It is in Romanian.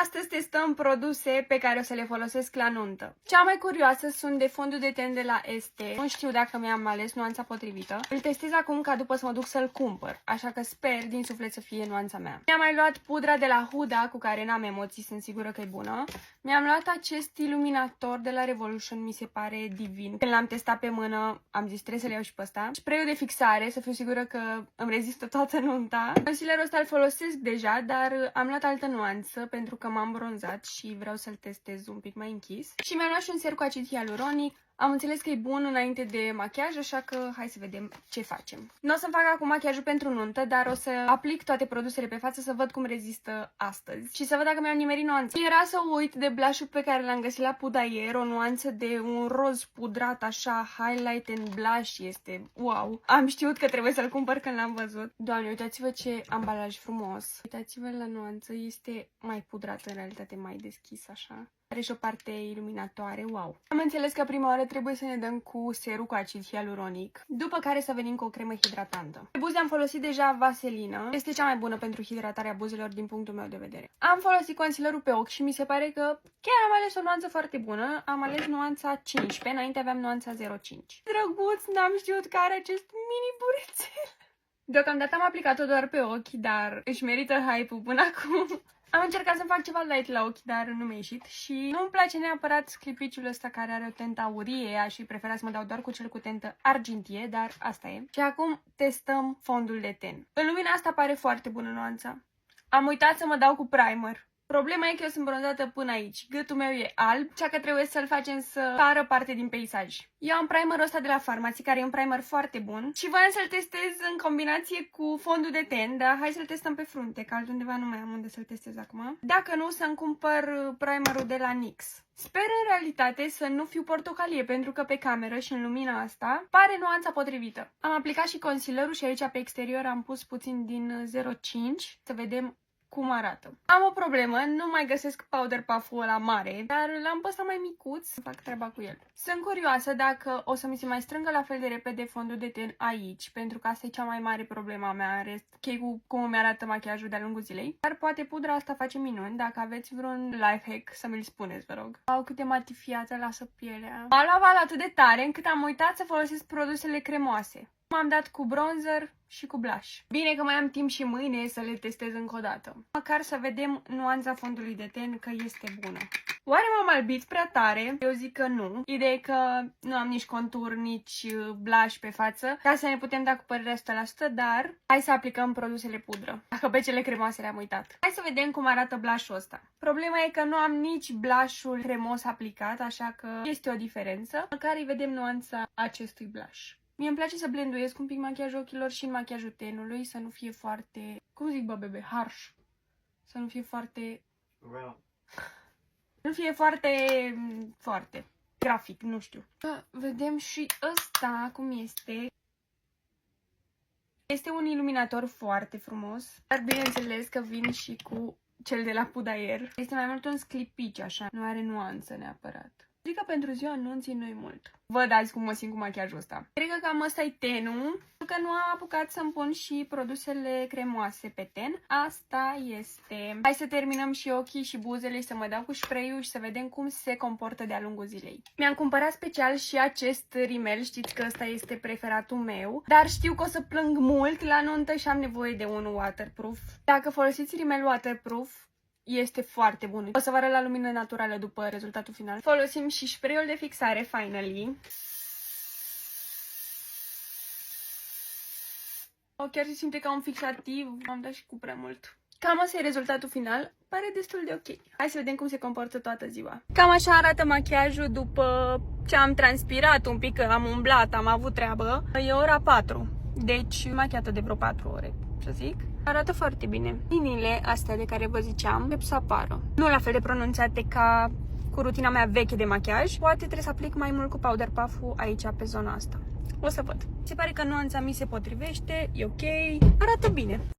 Astăzi testăm produse pe care o să le folosesc la nuntă. Cea mai curioasă sunt de fondul de ten de la Este. Nu știu dacă mi-am ales nuanța potrivită. Îl testez acum ca după să mă duc să-l cumpăr, așa că sper din suflet să fie nuanța mea. Mi-am mai luat pudra de la Huda, cu care n-am emoții, sunt sigură că e bună. Mi-am luat acest iluminator de la Revolution, mi se pare divin. Când l-am testat pe mână, am zis trebuie să-l iau și pe ăsta. Spray-ul de fixare, să fiu sigură că îmi rezistă toată nunta. Concealerul ăsta îl folosesc deja, dar am luat altă nuanță pentru că m-am bronzat și vreau să-l testez un pic mai închis. Și mi-am luat și un ser cu acid hialuronic. Am înțeles că e bun înainte de machiaj, așa că hai să vedem ce facem. Nu o să-mi fac acum machiajul pentru nuntă, dar o să aplic toate produsele pe față să văd cum rezistă astăzi. Și să văd dacă mi-am nimerit nuanța. Era să uit de blush-ul pe care l-am găsit la Pudayer, o nuanță de un roz pudrat așa, highlight and blush, este wow. Am știut că trebuie să-l cumpăr când l-am văzut. Doamne, uitați-vă ce ambalaj frumos. Uitați-vă la nuanță, este mai pudrat în realitate, mai deschis așa. Are și o parte iluminatoare, wow. Am înțeles că prima oară trebuie să ne dăm cu serul cu acid hialuronic, după care să venim cu o cremă hidratantă. Pe buze am folosit deja vaselină, este cea mai bună pentru hidratarea buzelor din punctul meu de vedere. Am folosit concealerul pe ochi și mi se pare că chiar am ales o nuanță foarte bună, am ales nuanța 15, înainte aveam nuanța 05. Drăguț, n-am știut că are acest mini burețel. Deocamdată am aplicat-o doar pe ochi, dar își merită hype-ul până acum. Am încercat să fac ceva light la ochi, dar nu mi-a ieșit și nu-mi place neapărat sclipiciul ăsta care are o tentă aurie, aș fi preferat să mă dau doar cu cel cu tentă argintie, dar asta e. Și acum testăm fondul de ten. În lumina asta pare foarte bună nuanța. Am uitat să mă dau cu primer. Problema e că eu sunt bronzată până aici, gâtul meu e alb, așa că trebuie să-l facem să pară parte din peisaj. Eu am primerul ăsta de la farmacie, care e un primer foarte bun și voiam să-l testez în combinație cu fondul de ten, dar hai să-l testăm pe frunte, că altundeva nu mai am unde să-l testez acum. Dacă nu, să-mi cumpăr primerul de la NYX. Sper în realitate să nu fiu portocalie, pentru că pe cameră și în lumina asta pare nuanța potrivită. Am aplicat și concealerul și aici pe exterior am pus puțin din 05, să vedem cum arată. Am o problemă, nu mai găsesc powder puff-ul ăla mare, dar l-am pus mai micuț să fac treaba cu el. Sunt curioasă dacă o să mi se mai strângă la fel de repede fondul de ten aici, pentru că asta e cea mai mare problema mea, în rest, cu cum îmi arată machiajul de-a lungul zilei. Dar poate pudra asta face minuni, dacă aveți vreun life hack să mi-l spuneți, vă rog. Au cât de matifiată lasă pielea. M-a luat atât de tare încât am uitat să folosesc produsele cremoase. M-am dat cu bronzer și cu blush. Bine că mai am timp și mâine să le testez încă o dată. Măcar să vedem nuanța fondului de ten că este bună. Oare m-am albit prea tare? Eu zic că nu. Ideea e că nu am nici contur, nici blush pe față, ca să ne putem da cu părerea 100%, dar hai să aplicăm produsele pudră. Dacă pe cele cremoase le-am uitat. Hai să vedem cum arată blush-ul ăsta. Problema e că nu am nici blush-ul cremos aplicat, așa că este o diferență. Măcar îi vedem nuanța acestui blush. Mie îmi place să blenduiesc un pic machiajul ochilor și în machiajul tenului, să nu fie foarte, cum zic bă bebe, harsh. Să nu fie foarte... Nu fie foarte grafic, nu știu. Vedem și ăsta cum este. Este un iluminator foarte frumos, dar bineînțeles că vin și cu cel de la Pudayer. Este mai mult un sclipici așa, nu are nuanță neapărat. Zic că pentru ziua anunții nu-i mult. Văd azi cum mă simt cu machiajul ăsta. Cred că cam ăsta e tenul, că nu am apucat să-mi pun și produsele cremoase pe ten. Asta este. Hai să terminăm și ochii și buzele și să mă dau cu spray-ul și să vedem cum se comportă de-a lungul zilei. Mi-am cumpărat special și acest rimel, știți că ăsta este preferatul meu, dar știu că o să plâng mult la nuntă și am nevoie de unul waterproof. Dacă folosiți rimel waterproof, este foarte bun. O să vă arăt la lumină naturală după rezultatul final. Folosim și spray-ul de fixare, finally. Chiar se simte ca un fixativ. M-am dat și cu prea mult. Cam asta e rezultatul final. Pare destul de ok. Hai să vedem cum se comportă toată ziua. Cam așa arată machiajul după ce am transpirat un pic, că am umblat, am avut treabă. E ora 4. Deci machiată de vreo 4 ore, să zic. Arată foarte bine. Liniile astea de care vă ziceam încep să apară. Nu la fel de pronunțate ca cu rutina mea veche de machiaj. Poate trebuie să aplic mai mult cu powder puff-ul aici pe zona asta. O să văd. Se pare că nuanța mi se potrivește, e ok, arată bine.